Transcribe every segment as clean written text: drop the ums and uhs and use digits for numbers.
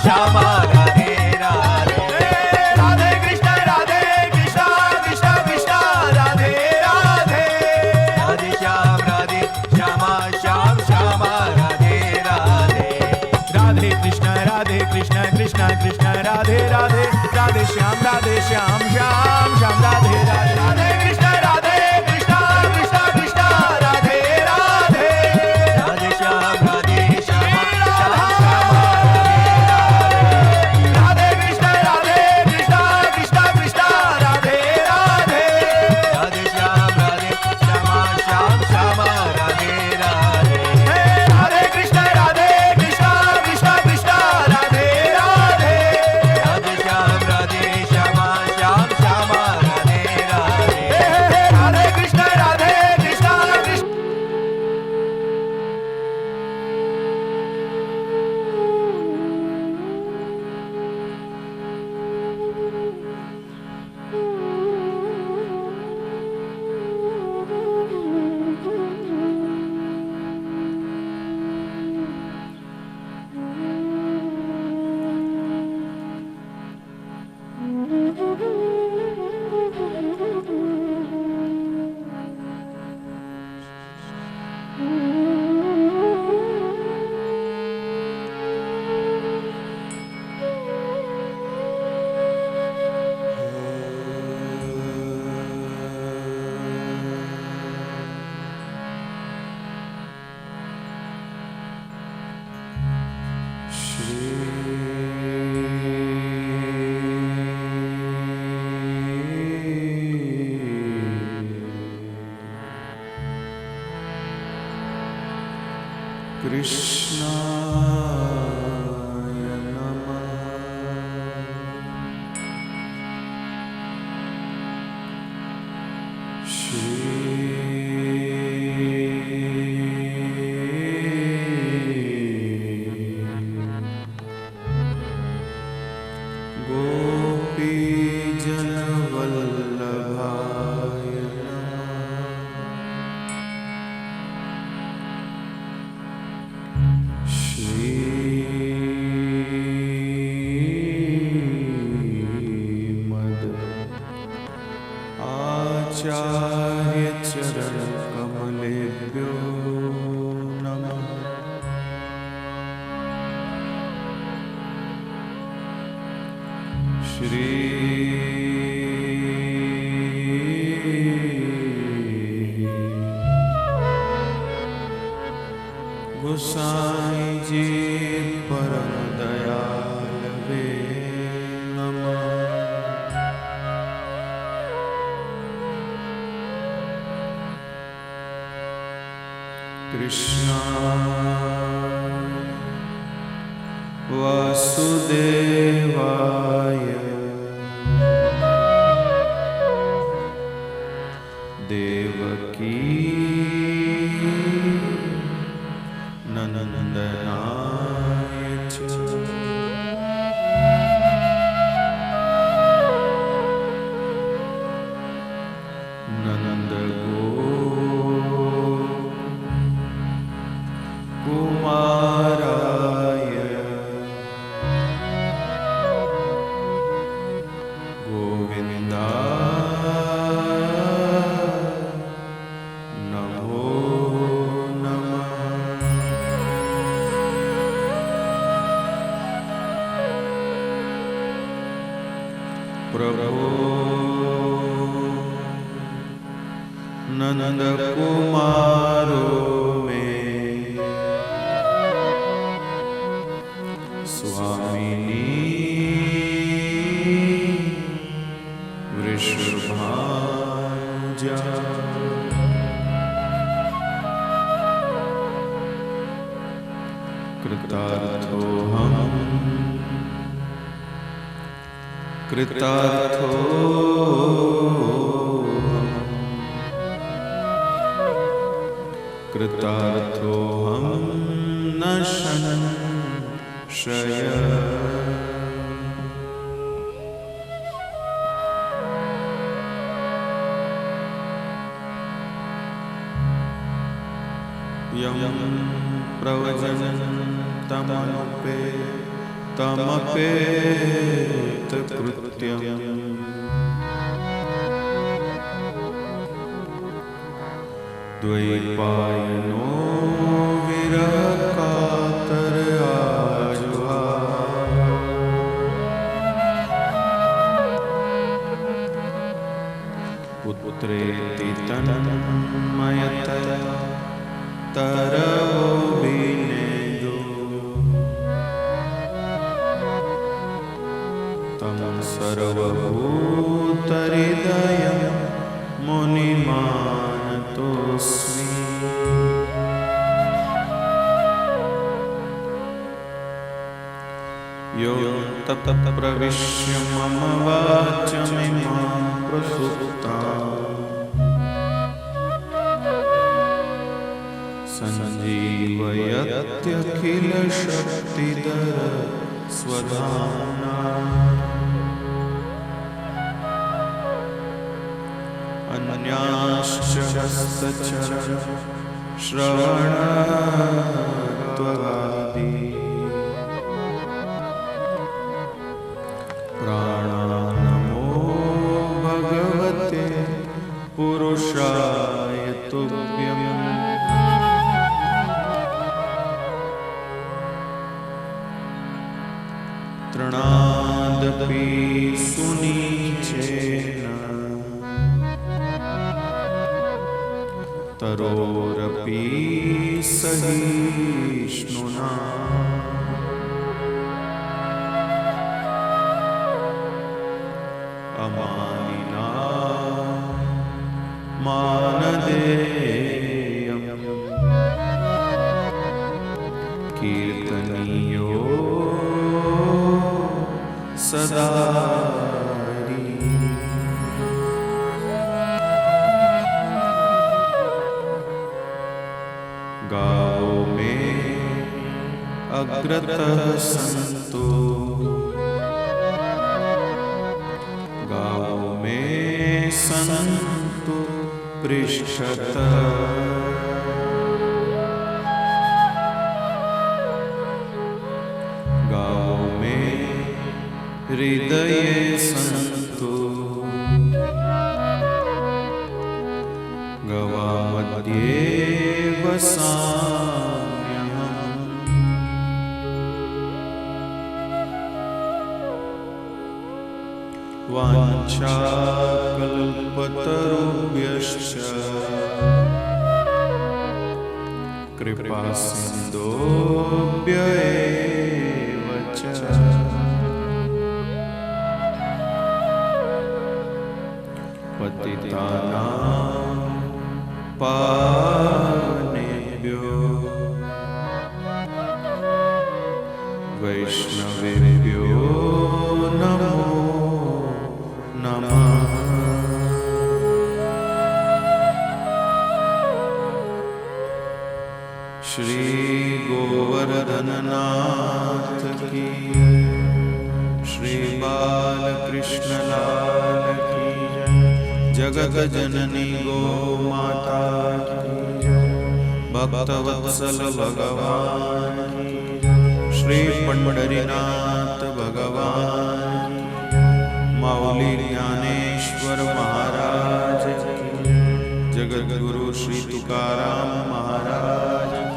श्यामा राधे राधे। राधे कृष्ण कृष्ण कृष्ण राधे राधे। राधे श्याम श्यामा श्याम श्यामा राधे राधे। राधे कृष्ण कृष्ण कृष्ण राधे राधे। राधे श्याम श्याम श्याम राधे राधे। राधे कृष्ण कृष्ण कृष्ण कृष्ण राधे राधे। राधे श्याम श्यामा श्याम श्यामा राधे राधे। राधे कृष्ण कृष्ण कृष्ण राधे राधे। राधे श्याम श्यामा श्याम श्यामा राधे राधे। राधे कृष्ण कृष्ण कृष्ण राधे राधे। राधे श्याम श्यामा श्याम श्यामा राधे राधे। राधे कृष्ण कृष्ण कृष्ण। कृष्णाय नमः। गोपीजनवल्लभाय श्रीमद् आचार्य चरण कमलेभ्यो नमः। श्री गोसाई जी परम दयालवे नमः। कृष्णा वासुदेवाय देवकी नंदनाय च नंद कुमाराय गोविन्दाय नमो नमः। प्रभो नंद कुमारो में स्वामिनी वृषभानुजा कृतार्थोऽहम् कृतार्थोऽहं न संशय। यं प्रवचनं तमनुपे तमपेतकृत्यम् द्वैपायनो विरहकातर आजुहाव पुत्रेति तन्मयतया तरवोभिनेदो तं सर्वभूतहृदयं मुनिमानतोऽस्मि। यो तत्प्रविश्य मम वाचमिमां प्रसुप्ताम् सञ्जीवयत्यखिलशक्तिधर स्वधाम्ना अन्याश्च हस्तचरण श्रवणत्वगादि प्राणानमो भगवते पुरुषाय तुभ्यम्। तृणादपि सुनीचेन तरोरपि सहिष्णुना अमानिना मानदेयम् कीर्तनीयो सदा गावो में अग्रतः संतो गावो में संतो पृष्ठतः गावो में हृदये संतो गवा मध्ये वसाम्यहम्। वाञ्छाकल्पतरुभ्यश्च कृपासिन्धुभ्य एव च पतितानां पावनेभ्यो वैष्णवेभ्यो नमो नमः। श्री गोवर्धननाथ की, श्री बालकृष्ण लाल की, जगत जननी गो माता की, भक्तवत्सल भगवान की, श्री पंढरीनाथ भगवान की, माऊली ज्ञानेश्वर महाराज की, जगत गुरु श्री तुकाराम महाराज की,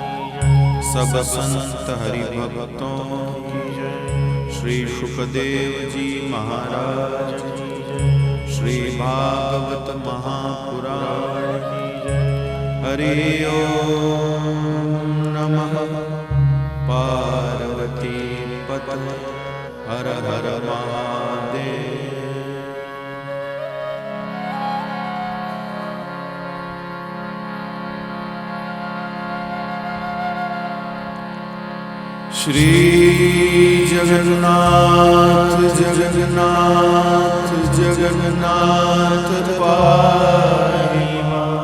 सब संत हरि भक्तों की, श्री सुखदेव जी महाराज की, श्री भागवत महापुराण की, हरि ओम नमः पार्वती पतये हर हर महादेव। श्री जगन्नाथ जगन्नाथ जगन्नाथ पाहि मां।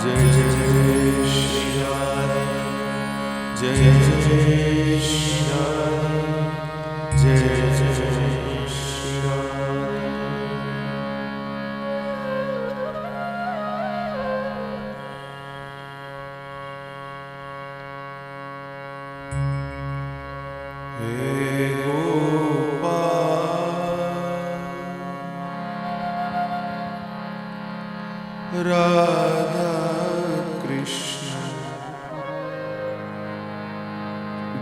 जय जय श्री राधे जय जय श्री राधे जय जय श्री राधे। हे गोपाल राधा कृष्ण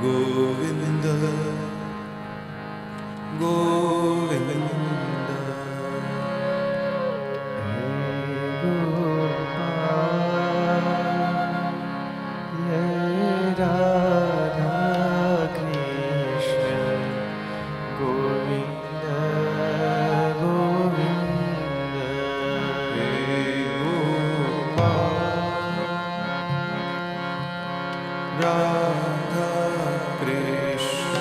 गोविंद गोविंद राधा कृष्ण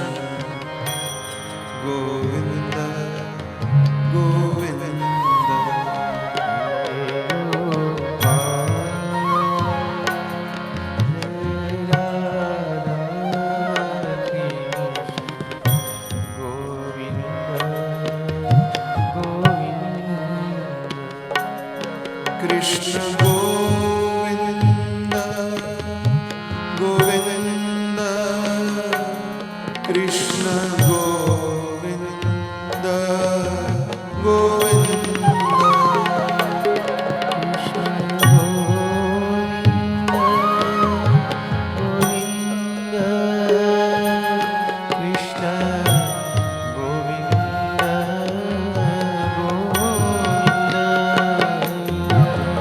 गोविंद गोविंद कृष्ण गोविंद गोविंद कृष्ण गोविंद गोविंद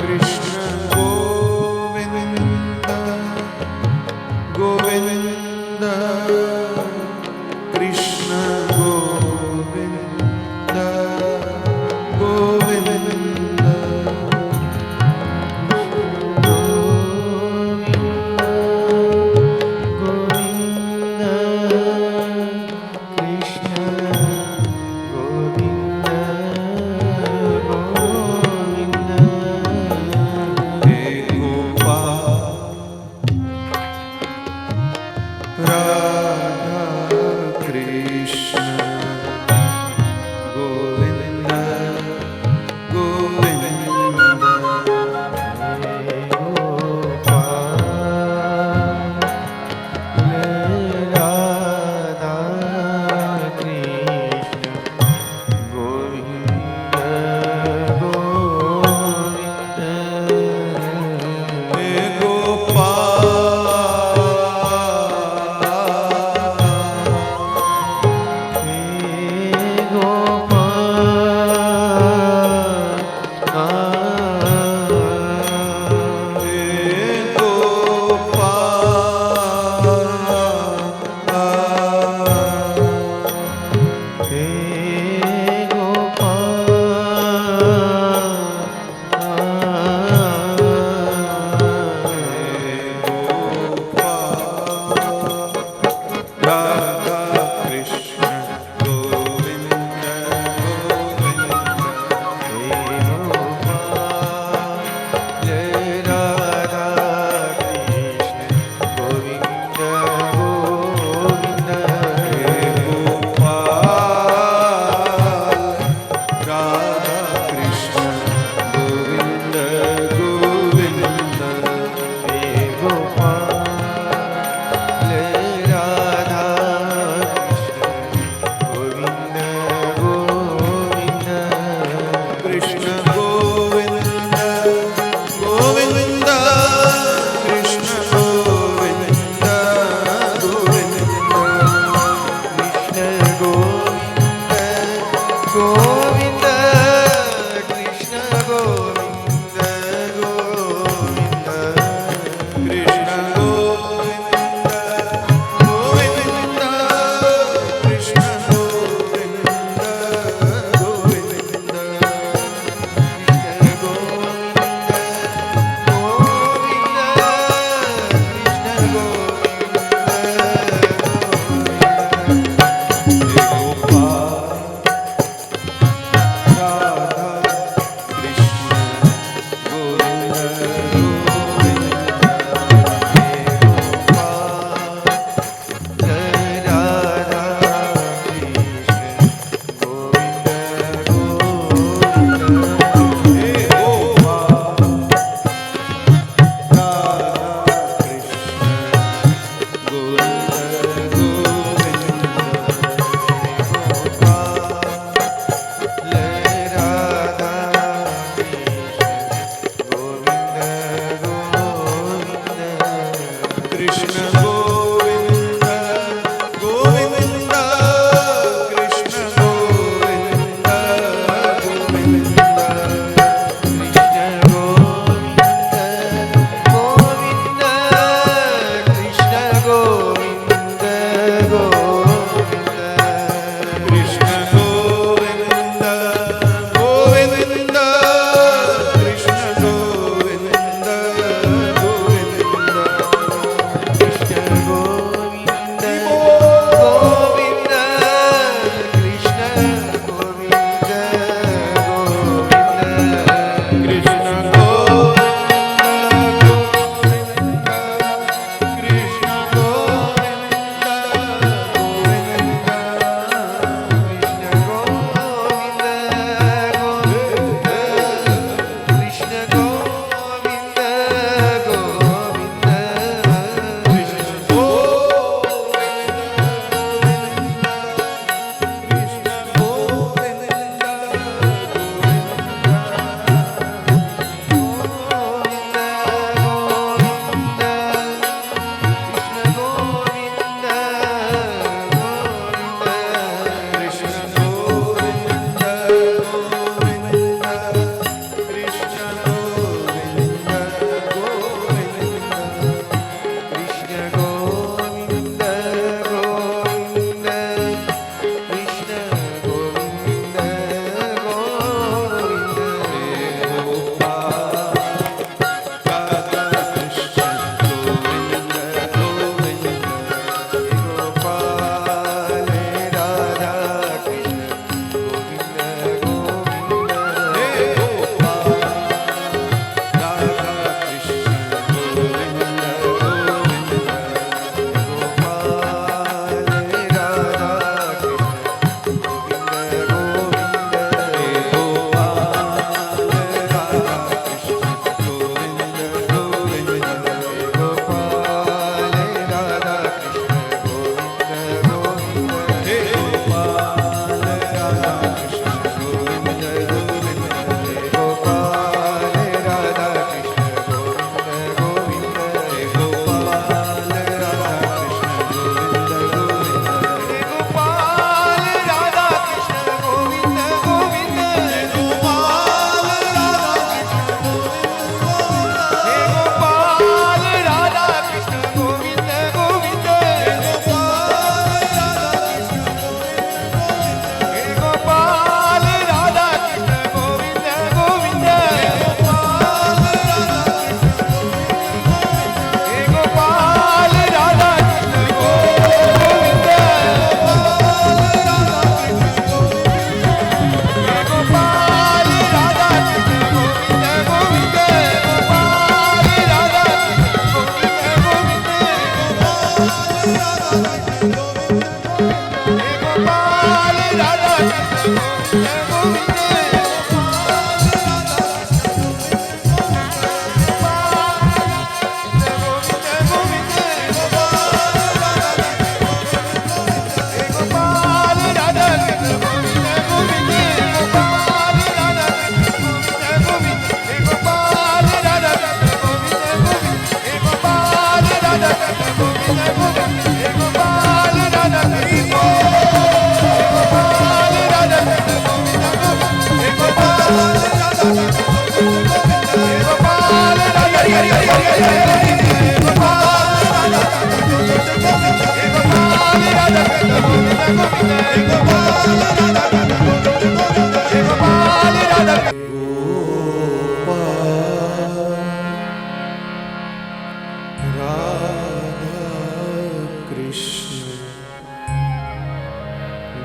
कृष्ण गोविंद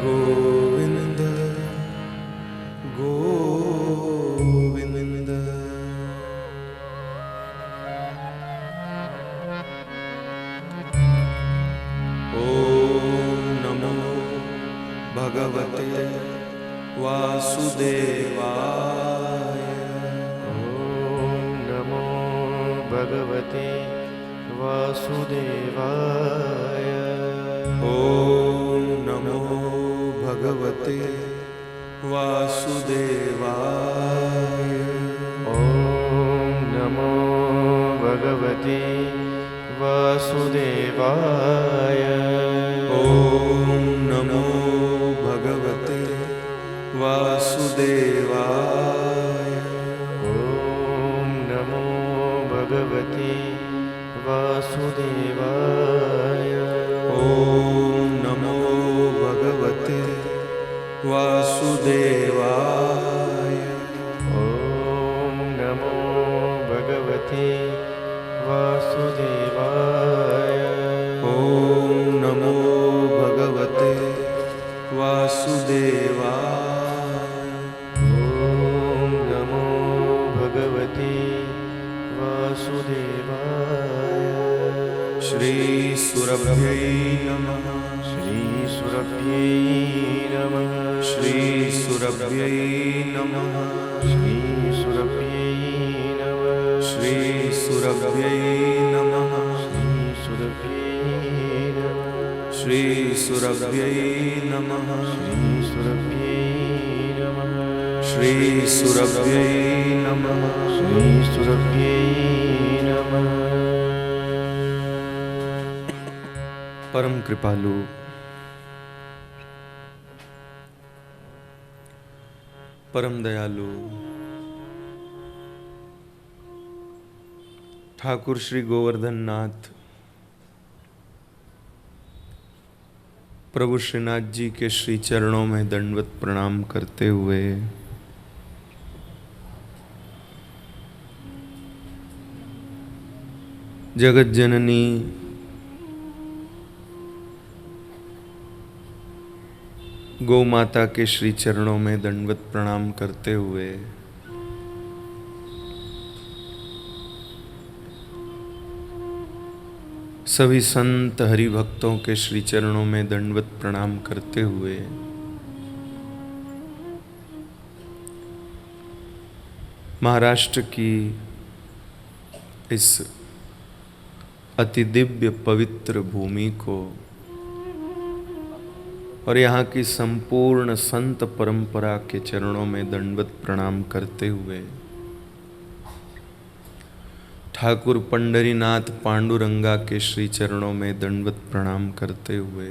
गोविंद गोविंद ओम नमो भगवते वासुदेवाय ओम नमो भगवते वासुदेवाय ओम नमो भगवते वासुदेवाय ओम नमो भगवते वासुदेवाय ओम नमो भगवते वासुदेवाय ओम नमो भगवते वासुदेवाय ओम नमो भगवते वासुदेवाय ओम नमो भगवते वासुदेवाय ओम नमो भगवते वासुदेवाय ओम नमो भगवते वासुदेवाय श्री सुरभ्यै नमः श्री सुरभ्यै नमः श्री सुरभ्यै नमः श्री सुरभ्यै नमः श्री सुरभ्यै नमः श्री सुरभ्यै नमः श्री सुरभ्यै नमः श्री सुरभ्यै नमः परम कृपालु परम दयालु ठाकुर श्री गोवर्धन नाथ प्रभु श्रीनाथ जी के श्री चरणों में दंडवत प्रणाम करते हुए जगत जननी गौ माता के श्री चरणों में दंडवत प्रणाम करते हुए सभी संत हरि भक्तों के श्री चरणों में दंडवत प्रणाम करते हुए महाराष्ट्र की इस अति दिव्य पवित्र भूमि को और यहाँ की संपूर्ण संत परंपरा के चरणों में दंडवत प्रणाम करते हुए ठाकुर पंडरीनाथ पांडुरंगा के श्री चरणों में दंडवत प्रणाम करते हुए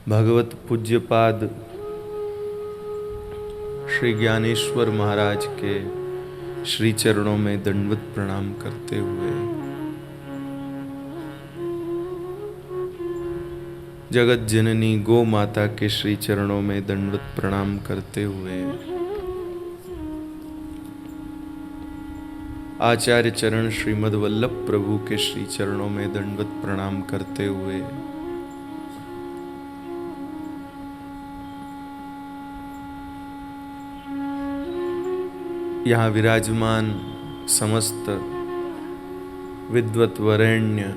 भगवत पूज्यपाद श्री ज्ञानेश्वर महाराज के श्री चरणों में दंडवत प्रणाम करते हुए जगत जननी गौ माता के श्री चरणों में दंडवत प्रणाम करते हुए आचार्य चरण श्रीमद् वल्लभ प्रभु के श्री चरणों में दंडवत प्रणाम करते हुए यहाँ विराजमान समस्त विद्वत वरेण्य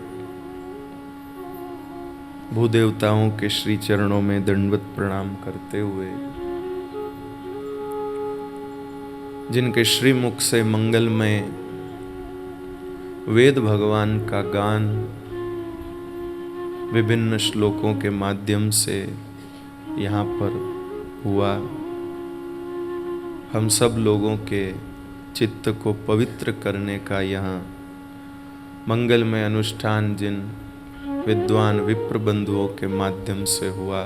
भूदेवताओं के श्री चरणों में दंडवत प्रणाम करते हुए जिनके श्रीमुख से मंगलमय वेद भगवान का गान विभिन्न श्लोकों के माध्यम से यहाँ पर हुआ, हम सब लोगों के चित्त को पवित्र करने का यहाँ मंगलमय अनुष्ठान जिन विद्वान विप्र बंधुओं के माध्यम से हुआ,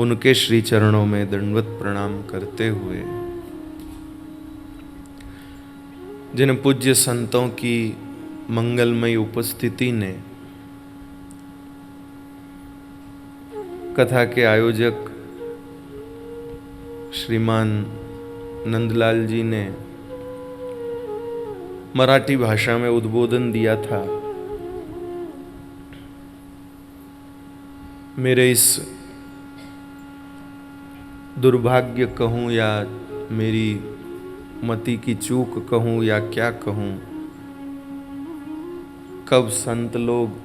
उनके श्री चरणों में दंडवत प्रणाम करते हुए जिन पूज्य संतों की मंगलमयी उपस्थिति ने कथा के आयोजक श्रीमान नंदलाल जी ने मराठी भाषा में उद्बोधन दिया था। मेरे इस दुर्भाग्य कहूँ या मेरी मति की चूक कहूँ या क्या कहूँ, कब संत लोग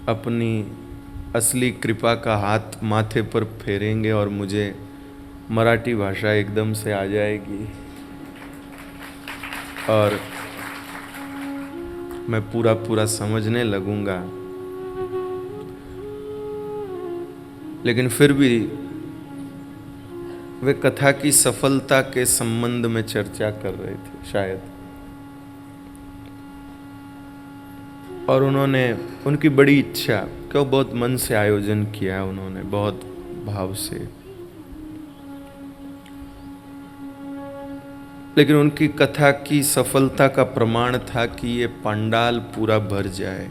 अपनी असली कृपा का हाथ माथे पर फेरेंगे और मुझे मराठी भाषा एकदम से आ जाएगी और मैं पूरा समझने लगूंगा। लेकिन फिर भी वे कथा की सफलता के संबंध में चर्चा कर रहे थे शायद, और उन्होंने उनकी बड़ी इच्छा, क्यों बहुत मन से आयोजन किया उन्होंने, बहुत भाव से, लेकिन उनकी कथा की सफलता का प्रमाण था कि ये पंडाल पूरा भर जाए।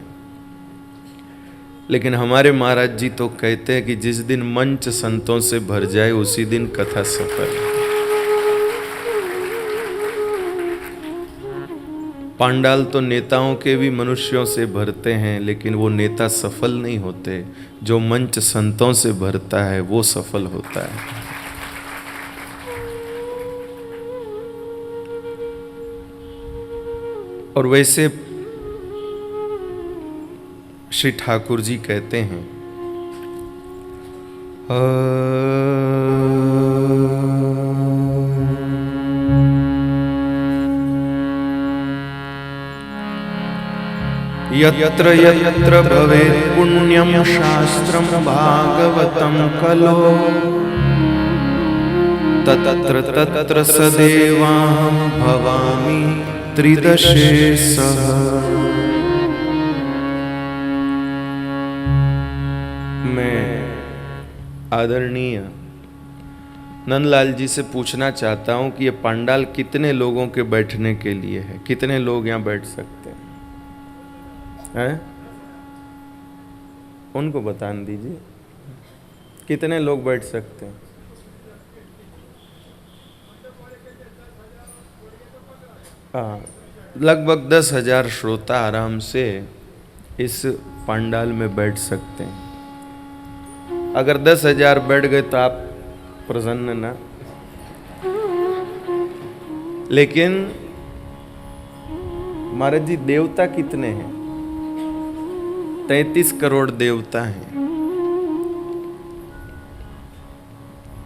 लेकिन हमारे महाराज जी तो कहते हैं कि जिस दिन मंच संतों से भर जाए उसी दिन कथा सफल। पंडाल तो नेताओं के भी मनुष्यों से भरते हैं, लेकिन वो नेता सफल नहीं होते। जो मंच संतों से भरता है वो सफल होता है। और वैसे श्री ठाकुर जी कहते हैं, यत्र यत्र भवेत् पुण्यं शास्त्रं भागवतं कलो तत्र तत्र सदेवाहं भवामि त्रिदशेषः। मैं आदरणीय नंदलाल जी से पूछना चाहता हूं कि ये पंडाल कितने लोगों के बैठने के लिए है? कितने लोग यहाँ बैठ सकते हैं? उनको बता दीजिए कितने लोग बैठ सकते हैं? लगभग 10,000 श्रोता आराम से इस पंडाल में बैठ सकते हैं। अगर 10,000 बैठ गए तो आप प्रसन्न ना? लेकिन महाराज जी देवता कितने हैं? 33 करोड़ देवता हैं।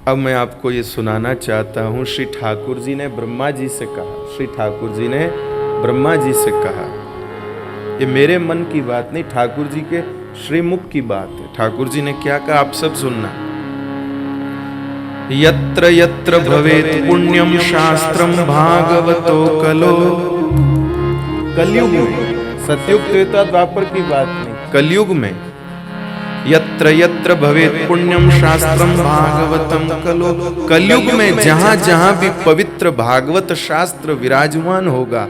अब मैं आपको ये सुनाना चाहता हूँ। श्री ठाकुर जी ने ब्रह्मा जी से कहा, श्री ठाकुर जी ने ब्रह्मा जी से कहा, ये मेरे मन की बात नहीं, ठाकुर जी के श्रीमुख की बात है। ठाकुर जी ने क्या कहा आप सब सुनना। यत्र यत्र भवेत् पुण्यम शास्त्रम भागवतो कलो। कलयुग में, सतयुग त्रेता द्वापर की बात नहीं, कलयुग में यत्र यत्र भवेत् पुण्यम शास्त्रम भागवतम कलो। कलयुग में जहां जहां भी पवित्र भागवत शास्त्र विराजमान होगा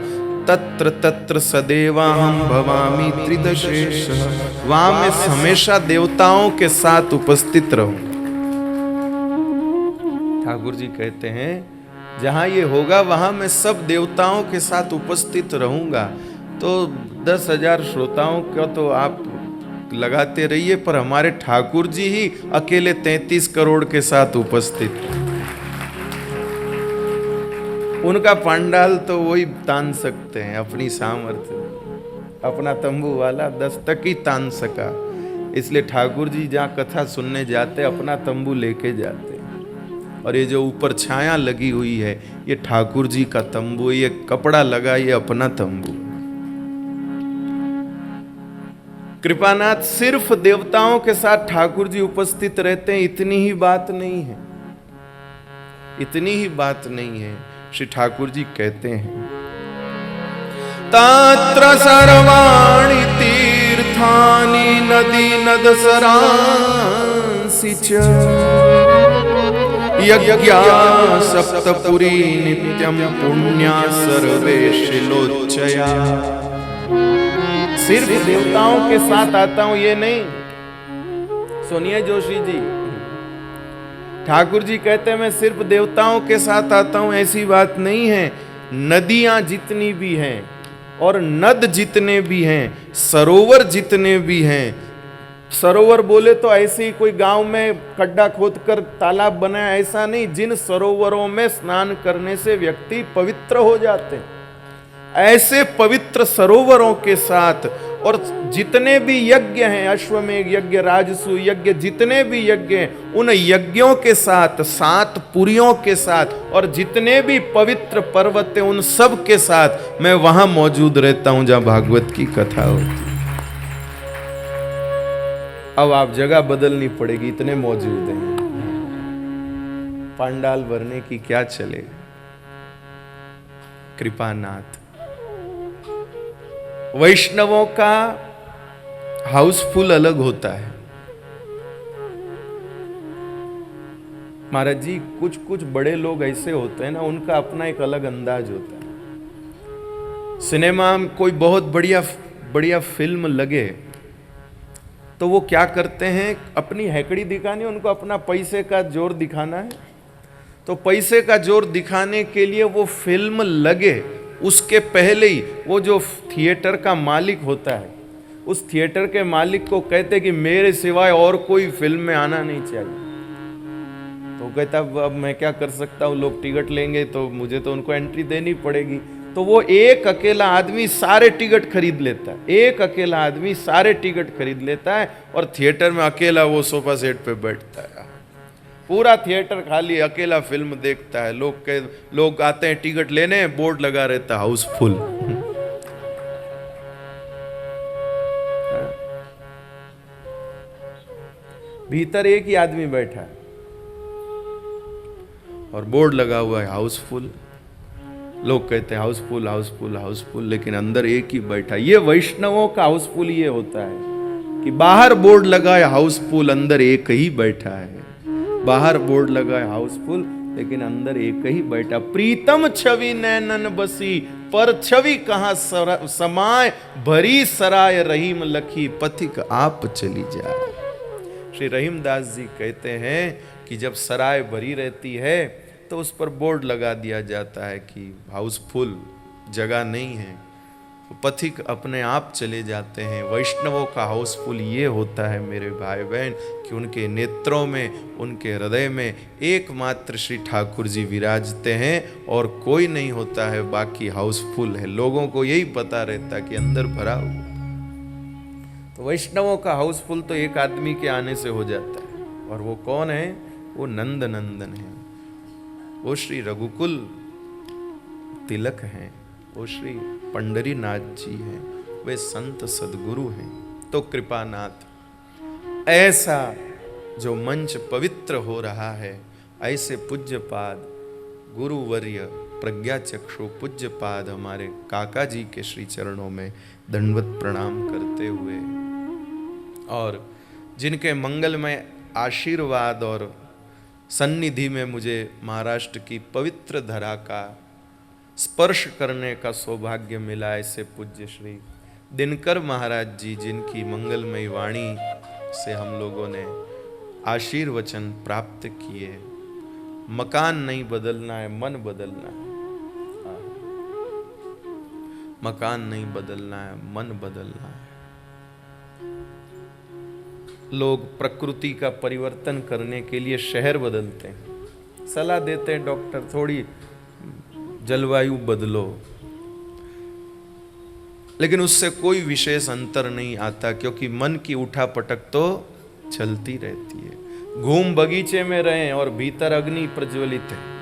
तत्र तत्र सदैवाहं भवामि त्रिदशेष। वहां मैं हमेशा देवताओं के साथ उपस्थित रहूं। ठाकुर जी कहते हैं जहां ये होगा वहां मैं सब देवताओं के साथ उपस्थित रहूंगा। तो 10,000 श्रोताओं का तो आप लगाते रहिए, पर हमारे ठाकुर जी ही अकेले 33 करोड़ के साथ उपस्थित। उनका पंडाल तो वही तान सकते हैं अपनी सामर्थ्य, अपना तंबू वाला 10 तक ही तान सका। इसलिए ठाकुर जी जहाँ कथा सुनने जाते अपना तंबू लेके जाते। और ये जो ऊपर छाया लगी हुई है ये ठाकुर जी का तंबू, ये कपड़ा लगा ये अपना तंबू। कृपानाथ सिर्फ देवताओं के साथ ठाकुर जी उपस्थित रहते हैं, इतनी ही बात नहीं है, इतनी ही बात नहीं है। श्री ठाकुर जी कहते हैं तत्र सर्वाणि तीर्थानि नदी नद सरांसि च यज्ञा सप्तपुरी नित्यं पुण्या सर्वे शिलोच्चया। सिर्फ देवताओं के साथ आता हूं ये नहीं। सुनिए जोशी जी, ठाकुर जी कहते हैं मैं सिर्फ देवताओं के साथ आता हूं, ऐसी बात नहीं है। नदियां जितनी भी हैं और नद जितने भी हैं, सरोवर जितने भी हैं, सरोवर बोले तो ऐसे ही कोई गांव में खड्डा खोदकर तालाब बनाया ऐसा नहीं, जिन सरोवरों में स्नान करने से व्यक्ति पवित्र हो जाते हैं, ऐसे पवित्र सरोवरों के साथ और जितने भी यज्ञ हैं, अश्वमेध यज्ञ, राजसूय यज्ञ, जितने भी यज्ञ हैं, उन यज्ञों के साथ, 7 पुरियों के साथ और जितने भी पवित्र पर्वत हैं उन सब के साथ मैं वहां मौजूद रहता हूं जहां भागवत की कथा होती। अब आप जगह बदलनी पड़ेगी, इतने मौजूद हैं, पंडाल भरने की क्या चलेगा। कृपानाथ, वैष्णवों का हाउसफुल अलग होता है महाराज जी। कुछ कुछ बड़े लोग ऐसे होते हैं ना, उनका अपना एक अलग अंदाज होता है। सिनेमा में कोई बहुत बढ़िया बढ़िया फिल्म लगे तो वो क्या करते हैं, अपनी हैकड़ी दिखानी, उनको अपना पैसे का जोर दिखाना है। तो पैसे का जोर दिखाने के लिए वो फिल्म लगे उसके पहले ही वो जो थिएटर का मालिक होता है, उस थिएटर के मालिक को कहते कि मेरे सिवाय और कोई फिल्म में आना नहीं चाहिए। तो कहता अब मैं क्या कर सकता हूँ, लोग टिकट लेंगे तो मुझे तो उनको एंट्री देनी पड़ेगी। तो वो एक अकेला आदमी सारे टिकट खरीद लेता है, एक अकेला आदमी सारे टिकट खरीद लेता है और थिएटर में अकेला वो सोफा सेट पे बैठता है। पूरा थिएटर खाली, अकेला फिल्म देखता है। लोग आते हैं टिकट लेने, बोर्ड लगा रहता है हाउसफुल। भीतर एक ही आदमी बैठा है और बोर्ड लगा हुआ है हाउसफुल। लोग कहते हैं हाउसफुल हाउसफुल हाउसफुल, लेकिन अंदर एक ही बैठा। ये वैष्णवों का हाउसफुल ये होता है कि बाहर बोर्ड लगा है हाउसफुल, अंदर एक ही बैठा है। बाहर बोर्ड लगा है हाउसफुल, लेकिन अंदर एक ही बैठा। प्रीतम छवि नैनन बसी, पर छवि कहां समाय, भरी सराय रहीम लखी, पथिक आप चली जाए। श्री रहीमदास जी कहते हैं कि जब सराय भरी रहती है तो उस पर बोर्ड लगा दिया जाता है कि हाउसफुल, जगह नहीं है, तो पथिक अपने आप चले जाते हैं। वैष्णवों का हाउसफुल ये होता है मेरे भाई बहन कि उनके नेत्रों में, उनके हृदय में एकमात्र श्री ठाकुर जी विराजते हैं और कोई नहीं होता है, बाकी हाउसफुल है। लोगों को यही पता रहता कि अंदर भरा हुआ। तो वैष्णवों का हाउसफुल तो एक आदमी के आने से हो जाता है, और वो कौन है? वो नंद नंदन है, वो श्री रघुकुल तिलक हैं, वो श्री पंडरीनाथ जी हैं, वे संत सदगुरु हैं। तो कृपानाथ, ऐसा जो मंच पवित्र हो रहा है, ऐसे पूज्यपाद गुरुवर्य प्रज्ञा चक्षु पूज्यपाद हमारे काका जी के श्री चरणों में दंडवत प्रणाम करते हुए, और जिनके मंगलमय आशीर्वाद और सन्निधि में मुझे महाराष्ट्र की पवित्र धरा का स्पर्श करने का सौभाग्य मिला, ऐसे पूज्य श्री दिनकर महाराज जी, जिनकी मंगलमयी वाणी से हम लोगों ने आशीर्वचन प्राप्त किए। मकान नहीं बदलना है, मन बदलना है। मकान नहीं बदलना है, मन बदलना है। लोग प्रकृति का परिवर्तन करने के लिए शहर बदलते हैं, सलाह देते हैं डॉक्टर थोड़ी जलवायु बदलो, लेकिन उससे कोई विशेष अंतर नहीं आता, क्योंकि मन की उठापटक तो चलती रहती है। घूम बगीचे में रहें और भीतर अग्नि प्रज्वलित है।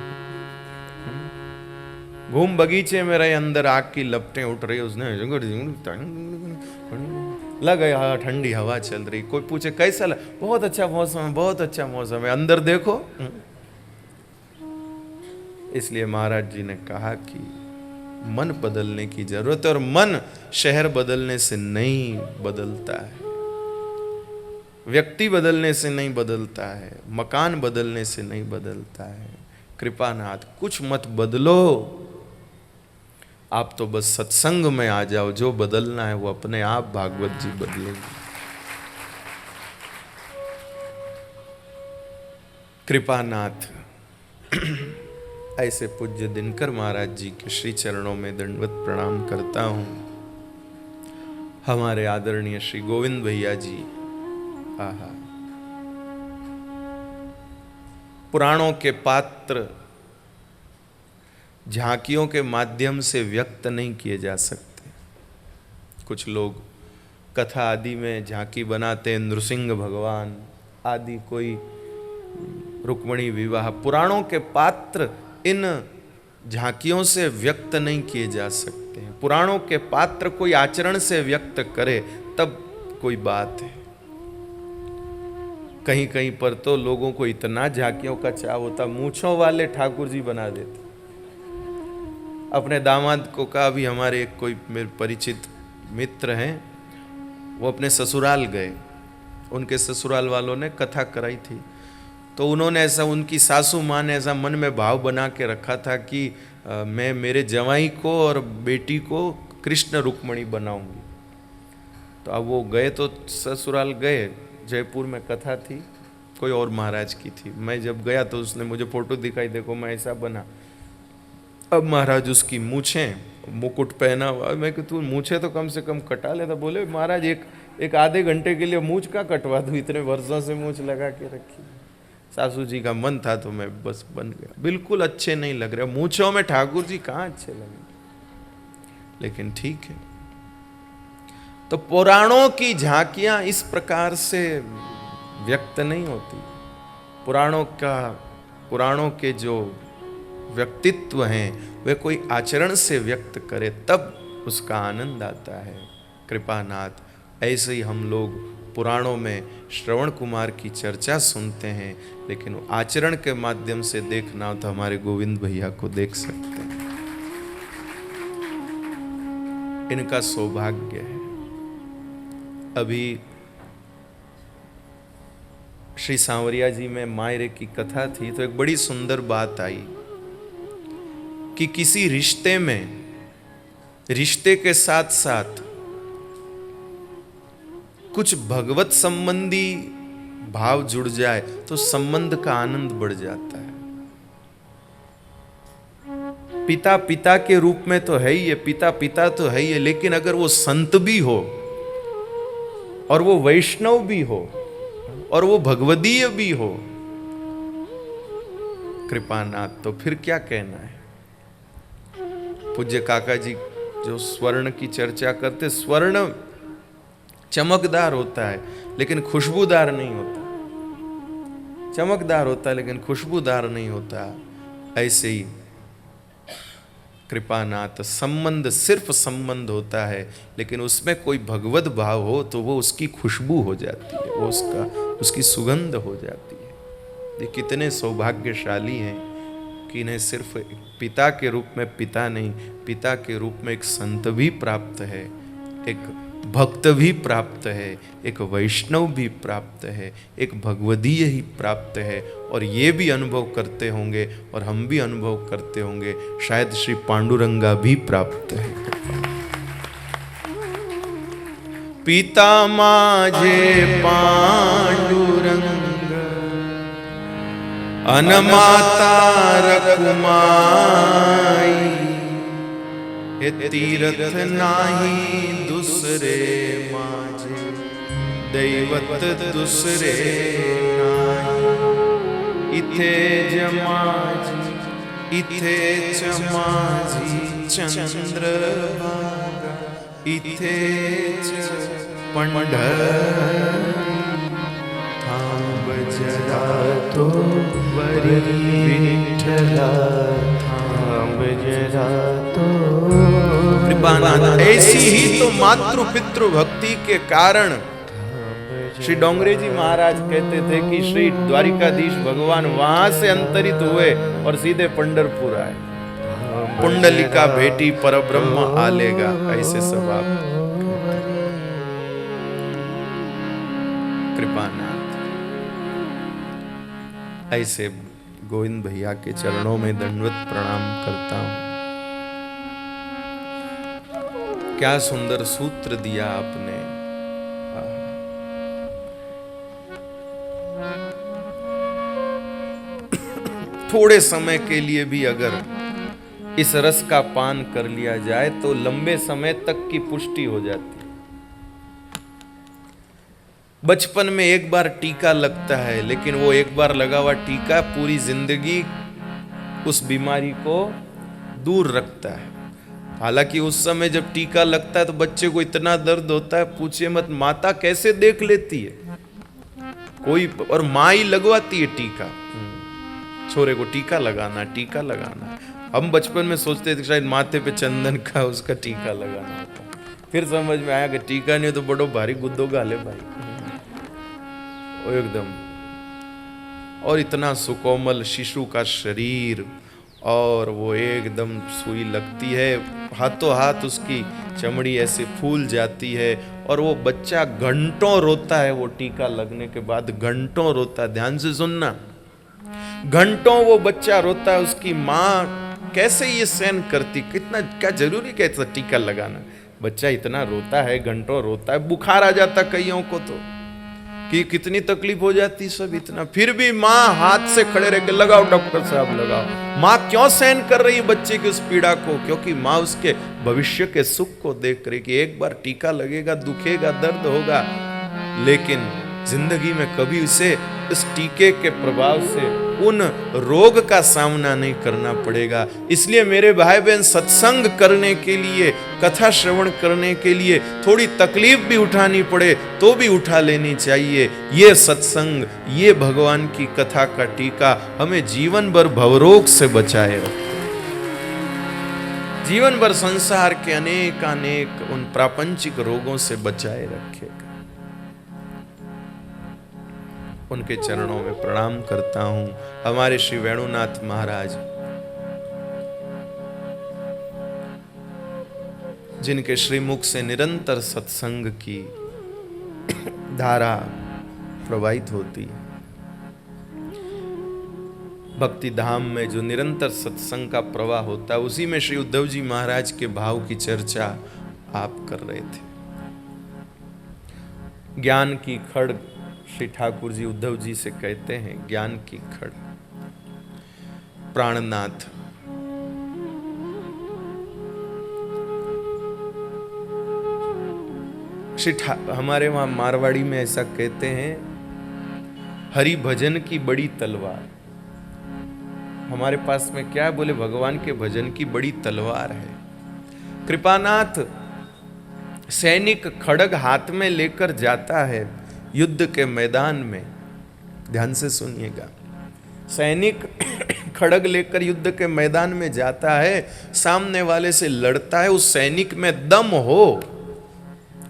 घूम बगीचे में रहे, अंदर आग की लपटें उठ रही, उसने लगा ठंडी हवा चल रही। कोई पूछे कैसा लगा? बहुत अच्छा मौसम है, बहुत अच्छा मौसम है। अंदर देखो। इसलिए महाराज जी ने कहा कि मन बदलने की जरूरत है, और मन शहर बदलने से नहीं बदलता है, व्यक्ति बदलने से नहीं बदलता है, मकान बदलने से नहीं बदलता है। कृपानाथ, कुछ मत बदलो, आप तो बस सत्संग में आ जाओ, जो बदलना है वो अपने आप भागवत जी बदलेंगे। कृपानाथ ऐसे पूज्य दिनकर महाराज जी के श्री चरणों में दंडवत प्रणाम करता हूं। हमारे आदरणीय श्री गोविंद भैया जी, आहा, पुराणों के पात्र झांकियों के माध्यम से व्यक्त नहीं किए जा सकते। कुछ लोग कथा आदि में झांकी बनाते हैं, नृसिंह भगवान आदि, कोई रुक्मणी विवाह। पुराणों के पात्र इन झांकियों से व्यक्त नहीं किए जा सकते हैं। पुराणों के पात्र कोई आचरण से व्यक्त करे तब कोई बात है। कहीं कहीं पर तो लोगों को इतना झांकियों का चाव होता, मूंछों वाले ठाकुर जी बना देते। अपने दामाद को कहा, अभी हमारे एक कोई मेरे परिचित मित्र हैं, वो अपने ससुराल गए, उनके ससुराल वालों ने कथा कराई थी, तो उन्होंने ऐसा, उनकी सासू माँ ने ऐसा मन में भाव बना के रखा था कि मैं मेरे जवाई को और बेटी को कृष्ण रुक्मणी बनाऊंगी। तो अब वो गए, तो ससुराल गए, जयपुर में कथा थी, कोई और महाराज की थी। मैं जब गया तो उसने मुझे फोटो दिखाई, देखो मैं ऐसा बना। अब महाराज उसकी मूछें, मुकुट पहना हुआ। मैं कि तू मूछें तो कम से कम कटा लेता। बोले महाराज एक आधे घंटे के लिए मूछ का कटवा दूँ, इतने वर्षों से मूछ लगा के रखी। सासू जी का मन था तो मैं बस बन गया। बिल्कुल अच्छे नहीं लग रहे मूछों में, ठाकुर जी कहाँ अच्छे लगे, लेकिन ठीक है। तो पुराणों की झांकियां इस प्रकार से व्यक्त नहीं होती। पुराणों के जो व्यक्तित्व हैं वे कोई आचरण से व्यक्त करे तब उसका आनंद आता है। कृपानाथ, ऐसे ही हम लोग पुराणों में श्रवण कुमार की चर्चा सुनते हैं, लेकिन आचरण के माध्यम से देखना हो तो हमारे गोविंद भैया को देख सकते हैं। इनका सौभाग्य है। अभी श्री सांवरिया जी में मायरे की कथा थी, तो एक बड़ी सुंदर बात आई कि किसी रिश्ते में, रिश्ते के साथ साथ कुछ भगवत संबंधी भाव जुड़ जाए तो संबंध का आनंद बढ़ जाता है। पिता पिता के रूप में तो है ही है, पिता पिता तो है ही है, लेकिन अगर वो संत भी हो और वो वैष्णव भी हो और वो भगवदीय भी हो, कृपानाथ, तो फिर क्या कहना है। पूज्य काका जी जो स्वर्ण की चर्चा करते, स्वर्ण चमकदार होता है लेकिन खुशबूदार नहीं होता। चमकदार होता है लेकिन खुशबूदार नहीं होता। ऐसे ही कृपानाथ, संबंध सिर्फ संबंध होता है, लेकिन उसमें कोई भगवत भाव हो तो वो उसकी खुशबू हो जाती है, वो उसकी सुगंध हो जाती है। ये कितने सौभाग्यशाली हैं कि इन्हें सिर्फ पिता के रूप में पिता नहीं, पिता के रूप में एक संत भी प्राप्त है, एक भक्त भी प्राप्त है, एक वैष्णव भी प्राप्त है, एक भगवदीय ही प्राप्त है। और ये भी अनुभव करते होंगे और हम भी अनुभव करते होंगे, शायद श्री पांडुरंगा भी प्राप्त है। पिता माझे पांडुरंग, अनमाता रकुमाई, हे तीर्थ नाही दूसरे माझे, दैवत दूसरे नाही। इथे जमाजी, इथे चमाजी चंद्रभागा, इथे पंढरी, थांब जरा तो वरी विठ्ठला, थांब जरा तो। कृपानाथ, ऐसी ही तो मातृ पितृ भक्ति के कारण श्री डोंगरे जी महाराज कहते थे कि श्री द्वारिकाधीश भगवान वहां से अंतरित हुए और सीधे पंढरपुर आए। पुंडलिका भेटी परब्रह्म आलेगा, ऐसे सब आप। कृपानाथ, ऐसे गोविंद भैया के चरणों में दंडवत प्रणाम करता हूं। क्या सुंदर सूत्र दिया आपने। थोड़े समय के लिए भी अगर इस रस का पान कर लिया जाए तो लंबे समय तक की पुष्टि हो जाती है। बचपन में एक बार टीका लगता है, लेकिन वो एक बार लगा हुआ टीका पूरी जिंदगी उस बीमारी को दूर रखता है। हालांकि उस समय जब टीका लगता है तो बच्चे को इतना दर्द होता है, पूछिए मत। माता कैसे देख लेती है कोई, और माँ ही लगवाती है टीका। छोरे को टीका लगाना, टीका लगाना। हम बचपन में सोचते थे शायद माथे पे चंदन का उसका टीका लगाना होता। फिर समझ में आया कि टीका नहीं तो बड़ो भारी गुद्दो गाले भाई, वो एकदम। और इतना सुकोमल शिशु का शरीर, और वो एकदम सुई लगती है, हाथों हाथ उसकी चमड़ी ऐसे फूल जाती है, और वो बच्चा घंटों रोता है। वो टीका लगने के बाद घंटों रोता है। ध्यान से सुनना, घंटों वो बच्चा रोता है। उसकी माँ कैसे ये सहन करती, कितना क्या जरूरी कैसा टीका लगाना। बच्चा इतना रोता है, घंटों रोता है, बुखार आ जाता कईयों को तो, कि कितनी तकलीफ हो जाती सब इतना। फिर भी माँ हाथ से खड़े रह के लगाओ डॉक्टर साहब लगाओ। माँ क्यों सहन कर रही है बच्चे की उस पीड़ा को? क्योंकि माँ उसके भविष्य के सुख को देख रही कि एक बार टीका लगेगा, दुखेगा, दर्द होगा, लेकिन जिंदगी में कभी उसे इस टीके के प्रभाव से उन रोग का सामना नहीं करना पड़ेगा। इसलिए मेरे भाई बहन, सत्संग करने के लिए, कथा श्रवण करने के लिए थोड़ी तकलीफ भी उठानी पड़े तो भी उठा लेनी चाहिए। ये सत्संग, ये भगवान की कथा का टीका हमें जीवन भर भवरोग से बचाए रखे, जीवन भर संसार के अनेक उन प्रापंचिक रोगों से बचाए रखेगा। उनके चरणों में प्रणाम करता हूं। हमारे श्री वेणुनाथ महाराज, जिनके श्रीमुख से निरंतर सत्संग की धारा प्रवाहित होती, भक्ति धाम में जो निरंतर सत्संग का प्रवाह होता है, उसी में श्री उद्धव जी महाराज के भाव की चर्चा आप कर रहे थे। ज्ञान की खड्ग, श्री ठाकुर जी उद्धव जी से कहते हैं, ज्ञान की खड्ग। प्राणनाथ, हमारे वहां मारवाड़ी में ऐसा कहते हैं, हरि भजन की बड़ी तलवार। हमारे पास में क्या है? बोले भगवान के भजन की बड़ी तलवार है। कृपानाथ सैनिक खड्ग हाथ में लेकर जाता है युद्ध के मैदान में। ध्यान से सुनिएगा, सैनिक खड्ग लेकर युद्ध के मैदान में जाता है, सामने वाले से लड़ता है। उस सैनिक में दम हो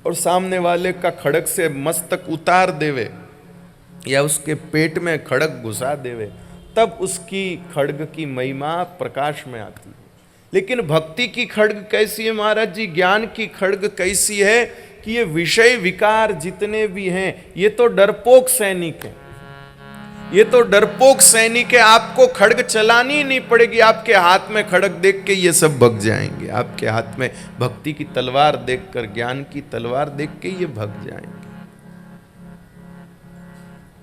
और सामने वाले का खड्ग से मस्तक उतार देवे या उसके पेट में खड्ग घुसा देवे, तब उसकी खड्ग की महिमा प्रकाश में आती है। लेकिन भक्ति की खड्ग कैसी है महाराज जी? ज्ञान की खड्ग कैसी है कि ये विषय विकार जितने भी हैं, ये तो डरपोक सैनिक हैं, ये तो डरपोक सैनिक है। आपको खड्ग चलानी ही नहीं पड़ेगी, आपके हाथ में खड्ग देख के ये सब भग जाएंगे। आपके हाथ में भक्ति की तलवार देखकर, ज्ञान की तलवार देख के ये भग जाएंगे।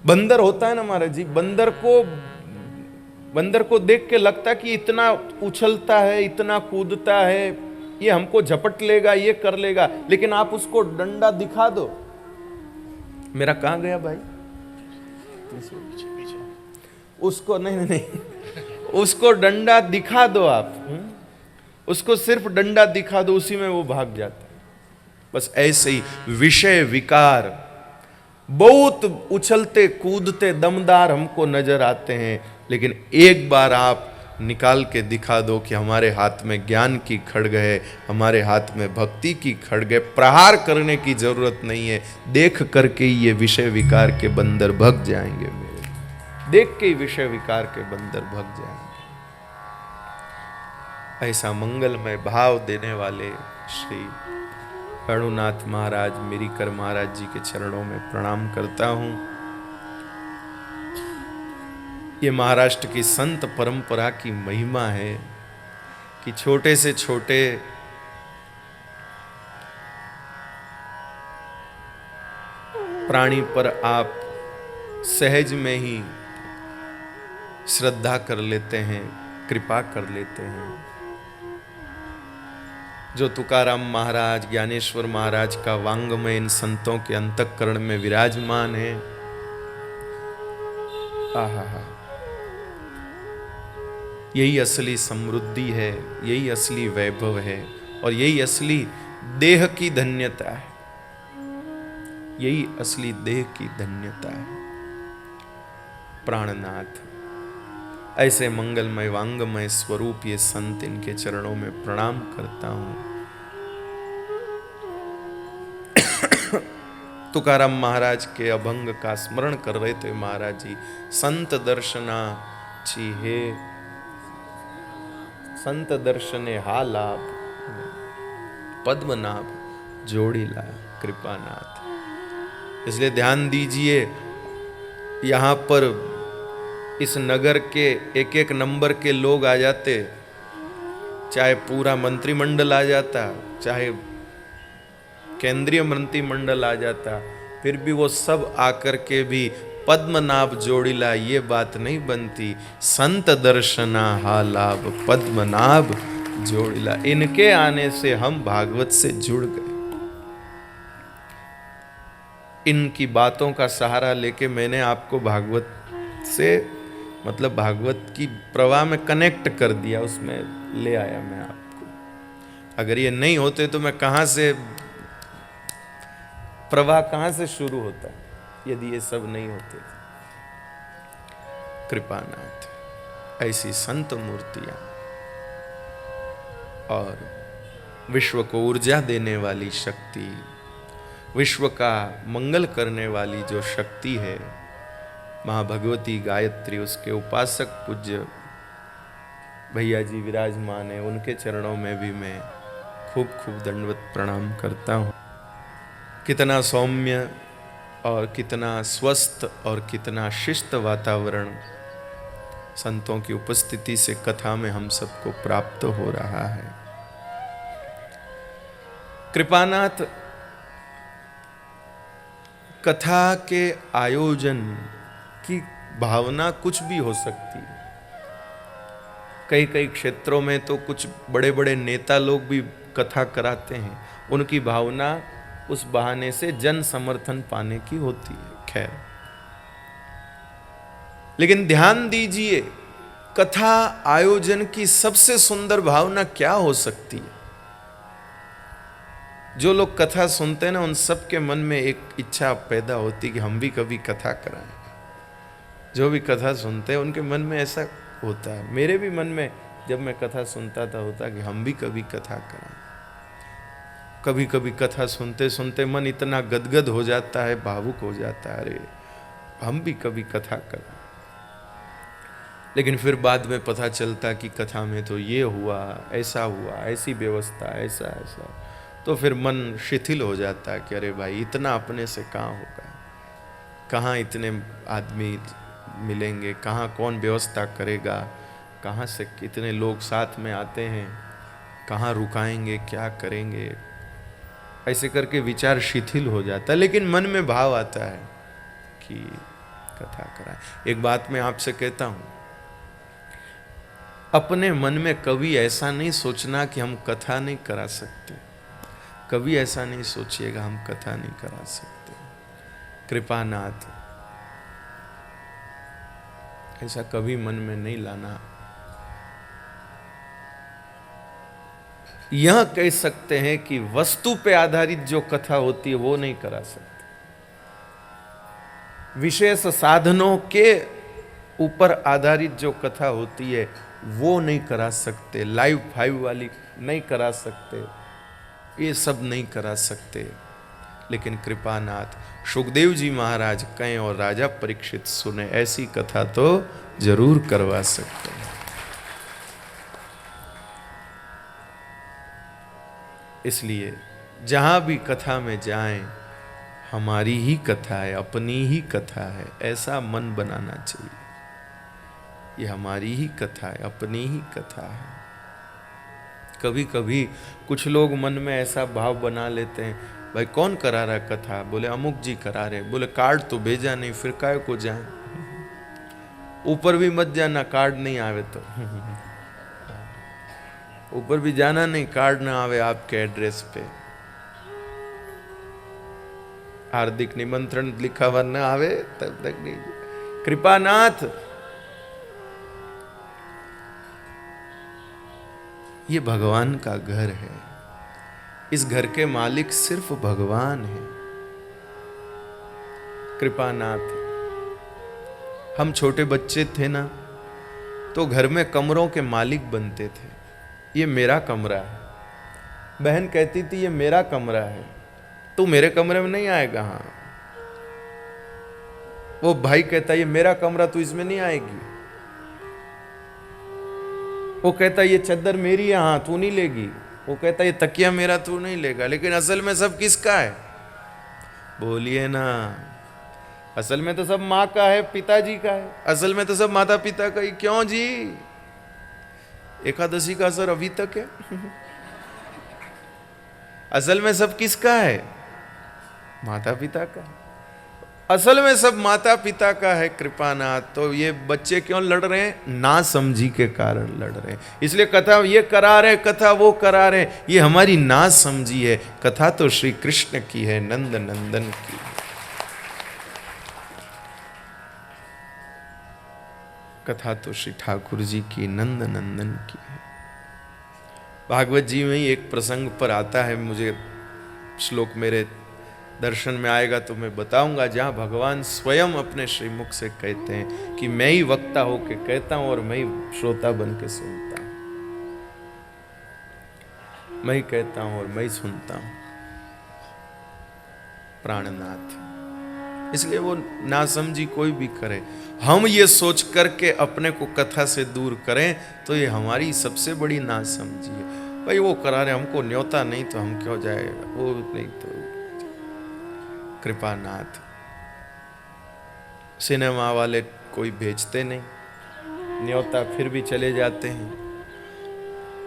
बंदर होता है ना महाराज जी, बंदर को देख के लगता है कि इतना उछलता है, इतना कूदता है, ये हमको झपट लेगा, ये कर लेगा। लेकिन आप उसको डंडा दिखा दो, मेरा कहां गया भाई? उसको नहीं, उसको डंडा दिखा दो आप, उसको सिर्फ डंडा दिखा दो, उसी में वो भाग जाता है। बस ऐसे ही विषय विकार बहुत उछलते कूदते दमदार हमको नजर आते हैं, लेकिन एक बार आप निकाल के दिखा दो कि हमारे हाथ में ज्ञान की खड्ग है, हमारे हाथ में भक्ति की खड्ग है। प्रहार करने की जरूरत नहीं है, देख करके ये विषय विकार के बंदर भग जाएंगे। मेरे देख के ही विषय विकार के बंदर भग जाएंगे। ऐसा मंगलमय भाव देने वाले श्री वेणुनाथ महाराज, मेरीकर महाराज जी के चरणों में प्रणाम करता हूं। ये महाराष्ट्र की संत परंपरा की महिमा है कि छोटे से छोटे प्राणी पर आप सहज में ही श्रद्धा कर लेते हैं, कृपा कर लेते हैं। जो तुकाराम महाराज, ज्ञानेश्वर महाराज का वांग्मय इन संतों के अंतःकरण में विराजमान है, आहा, यही असली समृद्धि है, यही असली वैभव है, और यही असली देह की धन्यता है, यही असली देह की धन्यता है। प्राणनाथ, ऐसे मंगलमय वांगमय स्वरूप ये संत, इनके चरणों में प्रणाम करता हूं। तुकाराम महाराज के अभंग का स्मरण कर रहे थे महाराज जी। संत दर्शना हे, संत दर्शने हा लाभ, पद्मनाभ जोड़ीला कृपानाथ। इसलिए ध्यान दीजिए, यहां पर इस नगर के एक एक नंबर के लोग आ जाते, चाहे पूरा मंत्रिमंडल आ जाता, चाहे केंद्रीय मंत्रिमंडल आ जाता, फिर भी वो सब आकर के भी पद्मनाभ जोड़ीला ये बात नहीं बनती। संत दर्शना हा लाभ, पद्मनाभ जोड़ीला। इनके आने से हम भागवत से जुड़ गए। इनकी बातों का सहारा लेके मैंने आपको भागवत से, मतलब भागवत की प्रवाह में कनेक्ट कर दिया, उसमें ले आया मैं आपको। अगर ये नहीं होते तो मैं कहां से, प्रवाह कहां से शुरू होता, यदि ये सब नहीं होते। कृपानाथ, ऐसी संत मूर्तियां और विश्व को ऊर्जा देने वाली शक्ति, विश्व का मंगल करने वाली जो शक्ति है, माँ भगवती गायत्री, उसके उपासक पूज्य भैया जी विराजमान है, उनके चरणों में भी मैं खूब खूब दंडवत प्रणाम करता हूँ। कितना सौम्य और कितना स्वस्थ और कितना शिष्ट वातावरण संतों की उपस्थिति से कथा में हम सबको प्राप्त हो रहा है। कृपानाथ, कथा के आयोजन की भावना कुछ भी हो सकती है। कई कई क्षेत्रों में तो कुछ बड़े बड़े नेता लोग भी कथा कराते हैं, उनकी भावना उस बहाने से जन समर्थन पाने की होती है। खैर, लेकिन ध्यान दीजिए, कथा आयोजन की सबसे सुंदर भावना क्या हो सकती है? जो लोग कथा सुनते हैं ना, उन सब के मन में एक इच्छा पैदा होती कि हम भी कभी कथा कराएं। जो भी कथा सुनते हैं उनके मन में ऐसा होता है। मेरे भी मन में जब मैं कथा सुनता था होता कि हम भी कभी कथा कराएं। कभी कभी कथा सुनते सुनते मन इतना गदगद हो जाता है, भावुक हो जाता है, अरे हम भी कभी कथा कराएं। लेकिन फिर बाद में पता चलता कि कथा में तो ये हुआ, ऐसी व्यवस्था, ऐसा ऐसा, तो फिर मन शिथिल हो जाता है कि अरे भाई इतना अपने से कहाँ होगा, कहाँ इतने आदमी मिलेंगे, कहाँ कौन व्यवस्था करेगा, कहाँ से कितने लोग साथ में आते हैं, कहाँ रुकाएंगे, क्या करेंगे, ऐसे करके विचार शिथिल हो जाता है। लेकिन मन में भाव आता है कि कथा कराएं। एक बात मैं आपसे कहता हूँ, अपने मन में कभी ऐसा नहीं सोचना कि हम कथा नहीं करा सकते। कभी ऐसा नहीं सोचिएगा हम कथा नहीं करा सकते। कृपानाथ, ऐसा कभी मन में नहीं लाना। यह कह सकते हैं कि वस्तु पे आधारित जो कथा होती है वो नहीं करा सकते। विशेष साधनों के ऊपर आधारित जो कथा होती है वो नहीं करा सकते। लाइव फाइव वाली नहीं करा सकते, ये सब नहीं करा सकते। लेकिन कृपानाथ, सुखदेव जी महाराज कहें और राजा परीक्षित सुने, ऐसी कथा तो जरूर करवा सकते हैं। इसलिए जहां भी कथा में जाएं, हमारी ही कथा है, अपनी ही कथा है, ऐसा मन बनाना चाहिए। ये हमारी ही कथा है, अपनी ही कथा है। कभी कभी कुछ लोग मन में ऐसा भाव बना लेते हैं भाई कौन करा रहा है कथा? बोले अमुक जी करा रहे। बोले कार्ड तो भेजा नहीं, फिर काय को जाए? ऊपर भी मत जाना, कार्ड नहीं आवे तो। ऊपर भी जाना नहीं, कार्ड ना आवे आपके एड्रेस पे। हार्दिक निमंत्रण लिखा हुआ न आवे तब तक नहीं। कृपानाथ, ये भगवान का घर है। इस घर के मालिक सिर्फ भगवान है। कृपानाथ, हम छोटे बच्चे थे ना, तो घर में कमरों के मालिक बनते थे। ये मेरा कमरा है। बहन कहती थी ये मेरा कमरा है, तू मेरे कमरे में नहीं आएगा। हाँ, वो भाई कहता ये मेरा कमरा, तू इसमें नहीं आएगी। वो कहता ये चद्दर मेरी है, हाँ तू नहीं लेगी। वो कहता ये तकिया मेरा, तू नहीं लेगा। लेकिन असल में सब किसका है? बोलिए ना। असल में तो सब माँ का है, पिताजी का है। असल में तो सब माता पिता का ही। क्यों जी? एकादशी का असर अभी तक है। असल में सब किसका है? माता पिता का। असल में सब माता पिता का है। कृपानाथ, तो ये बच्चे क्यों लड़ रहे हैं? ना समझी के कारण लड़ रहे हैं। इसलिए कथा ये करा रहे, कथा वो करा रहे, ये हमारी ना समझी है। कथा तो श्री कृष्ण की है, नंद नंदन की। कथा तो श्री ठाकुर जी की, नंद नंदन की है। भागवत जी में ही एक प्रसंग पर आता है, मुझे श्लोक मेरे दर्शन में आएगा तो मैं बताऊंगा, जहां भगवान स्वयं अपने श्रीमुख से कहते हैं कि मैं ही वक्ता होके कहता हूं और मैं ही श्रोता बन के सुनता हूं। मैं ही कहता हूं और मैं ही सुनता हूं। प्राणनाथ। इसलिए वो नासमझी कोई भी करे, हम ये सोच करके अपने को कथा से दूर करें तो ये हमारी सबसे बड़ी नासमझी है। भाई वो करा रहे, हमको न्योता नहीं तो हम क्यों जाएगा? वो नहीं तो। कृपानाथ, सिनेमा वाले कोई भेजते नहीं, न्योता फिर भी चले जाते हैं।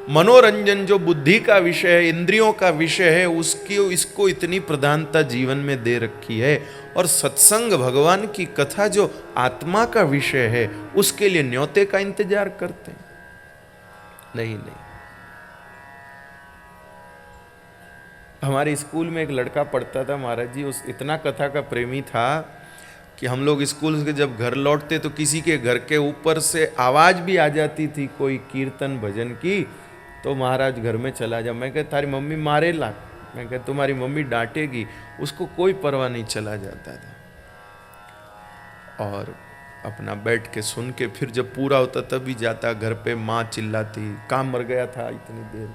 मनोरंजन जो बुद्धि का विषय है, इंद्रियों का विषय है, उसकी इसको इतनी प्रधानता जीवन में दे रखी है। और सत्संग, भगवान की कथा जो आत्मा का विषय है, उसके लिए न्योते का इंतजार करते हैं? नहीं नहीं। हमारे स्कूल में एक लड़का पढ़ता था महाराज जी, उस इतना कथा का प्रेमी था कि हम लोग स्कूल से जब घर लौटते तो किसी के घर के ऊपर से आवाज भी आ जाती थी कोई कीर्तन भजन की, तो महाराज घर में चला जा। मैं कहता थारी मम्मी मारे ला, मैं कहता तुम्हारी मम्मी डांटेगी। उसको कोई परवाह नहीं, चला जाता था और अपना बैठ के सुन के फिर जब पूरा होता तभी जाता। घर पे माँ चिल्लाती, काम मर गया था इतनी देर।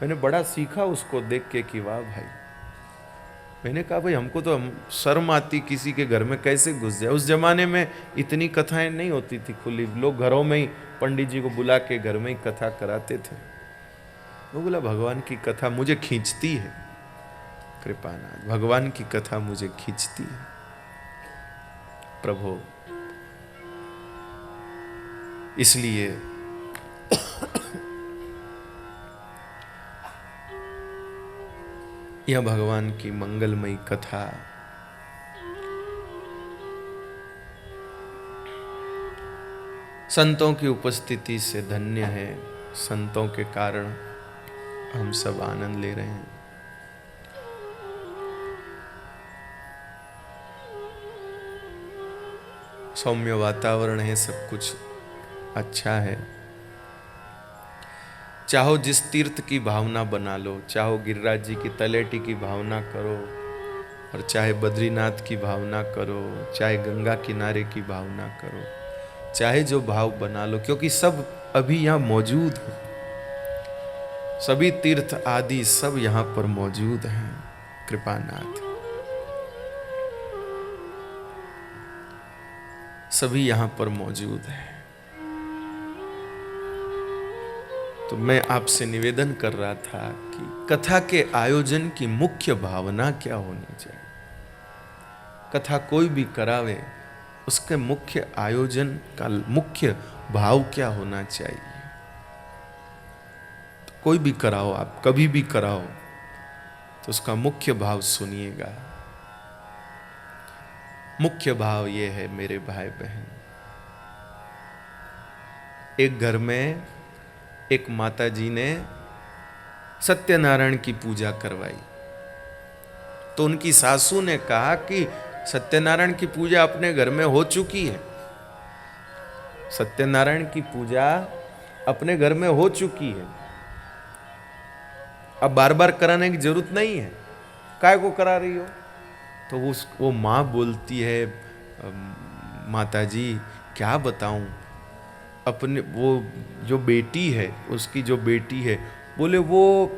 मैंने बड़ा सीखा उसको देख के कि वाह भाई। मैंने कहा भाई हमको तो शर्म आती किसी के घर में कैसे घुस जाए। उस जमाने में इतनी कथाएं नहीं होती थी खुली, लोग घरों में ही पंडित जी को बुला के घर में ही कथा कराते थे। वो बोला भगवान की कथा मुझे खींचती है। कृपानाथ, भगवान की कथा मुझे खींचती है। प्रभु, इसलिए यह भगवान की मंगलमयी कथा संतों की उपस्थिति से धन्य है। संतों के कारण हम सब आनंद ले रहे हैं। सौम्य वातावरण है, सब कुछ अच्छा है। चाहो जिस तीर्थ की भावना बना लो, चाहो गिरिराज जी की तलेटी की भावना करो, और चाहे बद्रीनाथ की भावना करो, चाहे गंगा किनारे की भावना करो, चाहे जो भाव बना लो, क्योंकि सब अभी यहाँ मौजूद है। सभी तीर्थ आदि सब यहाँ पर मौजूद हैं। कृपानाथ, सभी यहाँ पर मौजूद हैं। तो मैं आपसे निवेदन कर रहा था कि कथा के आयोजन की मुख्य भावना क्या होनी चाहिए। कथा कोई भी करावे, उसके मुख्य आयोजन का मुख्य भाव क्या होना चाहिए। तो कोई भी कराओ, आप कभी भी कराओ, तो उसका मुख्य भाव सुनिएगा। मुख्य भाव ये है मेरे भाई बहन, एक घर में एक माता जी ने सत्यनारायण की पूजा करवाई। तो उनकी सासू ने कहा कि सत्यनारायण की पूजा अपने घर में हो चुकी है, सत्यनारायण की पूजा अपने घर में हो चुकी है, अब बार बार कराने की जरूरत नहीं है, काय को करा रही हो? तो वो माँ बोलती है, माता जी क्या बताऊं, अपने वो जो बेटी है, उसकी जो बेटी है, बोले वो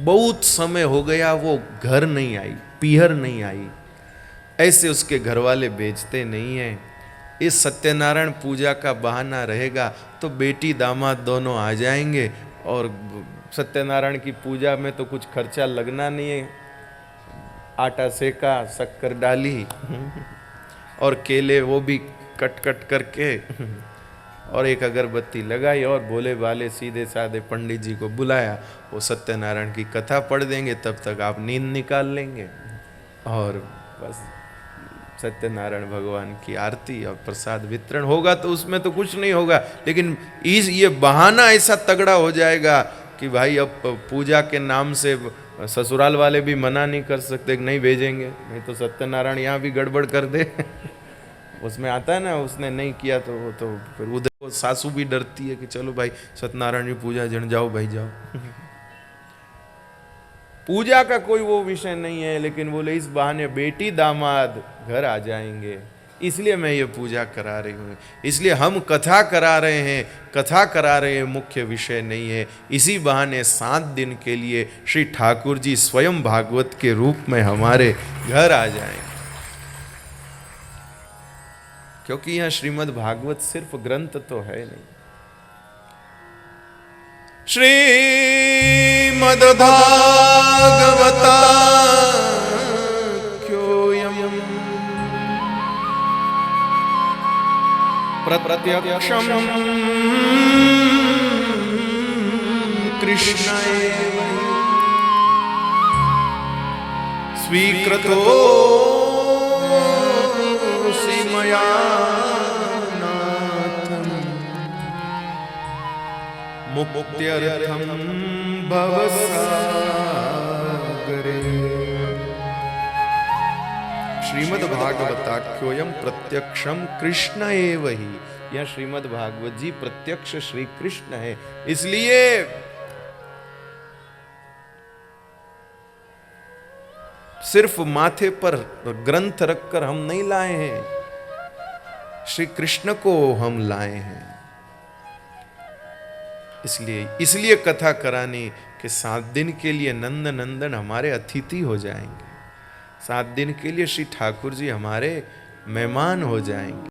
बहुत समय हो गया वो घर नहीं आई, पीहर नहीं आई, ऐसे उसके घर वाले बेचते नहीं हैं। इस सत्यनारायण पूजा का बहाना रहेगा तो बेटी दामाद दोनों आ जाएंगे, और सत्यनारायण की पूजा में तो कुछ खर्चा लगना नहीं है, आटा सेका, शक्कर डाली और केले वो भी कट कट करके और एक अगरबत्ती लगाई और भोले भाले सीधे साधे पंडित जी को बुलाया, वो सत्यनारायण की कथा पढ़ देंगे, तब तक आप नींद निकाल लेंगे और बस सत्यनारायण भगवान की आरती और प्रसाद वितरण होगा। तो उसमें तो कुछ नहीं होगा, लेकिन ये बहाना ऐसा तगड़ा हो जाएगा कि भाई अब पूजा के नाम से ससुराल वाले भी मना नहीं कर सकते कि नहीं भेजेंगे, नहीं तो सत्यनारायण यहाँ भी गड़बड़ कर दे उसमें आता है ना, उसने नहीं किया तो वो तो फिर उधर वो सासू भी डरती है कि चलो भाई सत्यनारायण की पूजा जन जाओ भाई जाओ पूजा का कोई वो विषय नहीं है, लेकिन बोले इस बहाने बेटी दामाद घर आ जाएंगे, इसलिए मैं ये पूजा करा रही हूँ, इसलिए हम कथा करा रहे हैं। कथा करा रहे हैं मुख्य विषय नहीं है। इसी बहाने 7 दिन के लिए श्री ठाकुर जी स्वयं भागवत के रूप में हमारे घर आ जाएंगे, क्योंकि यह श्रीमद् भागवत सिर्फ ग्रंथ तो है नहीं। श्रीमद् भागवता प्रत्यक्षं कृष्ण स्वीकृतो मया मुक्त्यर्थं भवसागरे। श्रीमद्भागवताख्योऽयं प्रत्यक्षम कृष्ण एव ही, यह श्रीमद् भागवत जी प्रत्यक्ष श्री कृष्ण है। इसलिए सिर्फ माथे पर ग्रंथ रखकर हम नहीं लाए हैं, श्री कृष्ण को हम लाए हैं। इसलिए कथा करानी कि 7 दिन के लिए नंद नंदन हमारे अतिथि हो जाएंगे, 7 दिन के लिए श्री ठाकुर जी हमारे मेहमान हो जाएंगे।